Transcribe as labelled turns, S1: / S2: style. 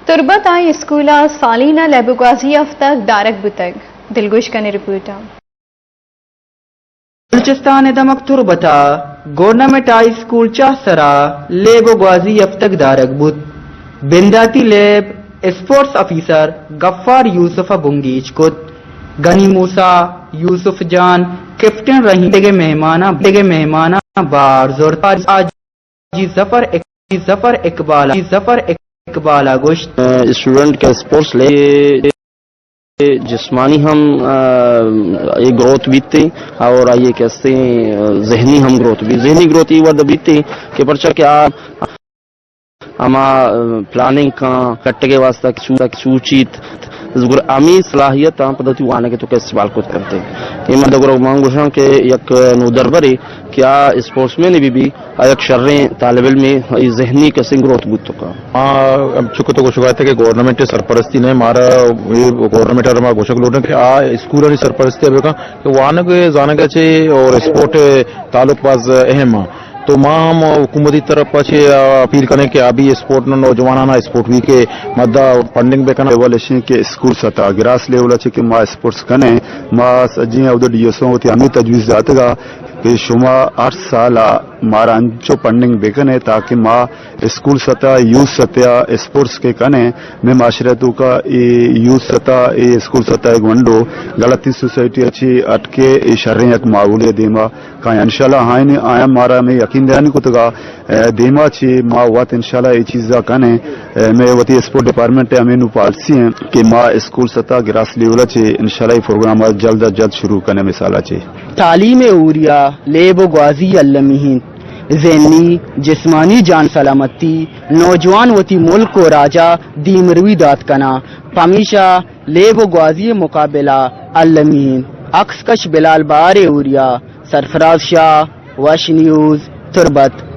S1: تربت آئی اسکولا سالینہ لیبوگازی افتک دارک بتگ دلگوش کا رپورٹا
S2: Balochistan دمک تربتا government high school چاسرا لیبوگازی افتک دارک بت بنداتی lab sports officer غفار یوسف بنگیچ کت گنی موسا یوسف جان کیپٹن رہی مہمانہ بار زور ظفر اقبال گوشت
S3: اسٹوڈنٹ کے اسپورٹس لے جسمانی ہم ایک گروتھ بیتتے اور آئیے کہتے ہیں ذہنی ہم گروتھ بھی ذہنی گروتھ یہ وقت بیتتے کہ پرچہ کیا ہما پلاننگ کا کٹ کے واسطہ سوچیت امی صلاحیت پدتی آنے کے تو کے استعمال کو کرتے ہیں یہ مدد مانگوشاں کے یک نو دربرے کیا اسپورٹس میں نے بھی ایک شریں طالب علم میں ذہنی کسے گروتھ بوت تو کا
S4: چکو تو شکایت ہے کہ گورنمنٹ سرپرستی نے ہمارا گورنمنٹ اور ہمارا گوشک لوٹنے کہ اسکول کی سرپرستی ہے کہ وہ آنے کے جانے کا چاہیے اور اسپورٹ تعلق باز اہم ہے تو ماں ہم حکومتی طرف پچھے اپیل کریں کہ ابھی اسپورٹ نوجوانانہ اسپورٹ وی کے مدہ فنڈنگ بے کرنا ایوالویشن کے اسکول سطح گراس لیول اچھے کہ ماں اسپورٹس کنے ماں سجیں ادھر ڈی ایس او ہوتی ہمیں تجویز جاتے گا کہ شما 8 سال مارا انچو فنڈنگ بے کنے تاکہ ماں اسکول سطح یوتھ سطح اسپورٹس کے کنے میں معاشرتوں کا یوتھ سطح اسکول سطح گونڈو غلطی سوسائٹی اچھی اٹکے شریں ایک معقولیت دیما کہ انشاءاللہ ہائیں آیا مارا میں یقین دہانی کو تگا دیما چھی ماں وات انشاءاللہ یہ چیزا کنے میں وتی اسپورٹ ڈپارٹمنٹ ہمیں نو پالیسی ہیں کہ ماں اسکول سطح گراس لیولا چھی انشاءاللہ یہ پروگرام جلد از جلد شروع کرنے مثالہ چھی
S2: تعلیم اوریا لیب و غازی اللمہین ذہنی جسمانی جان سلامتی نوجوان وتی ملک و راجہ دیمروی دات کنا پمیشہ لیب و غازی مقابلہ اللمہین عکس کش بلال بار اوریا سرفراز شاہ وش نیوز تربت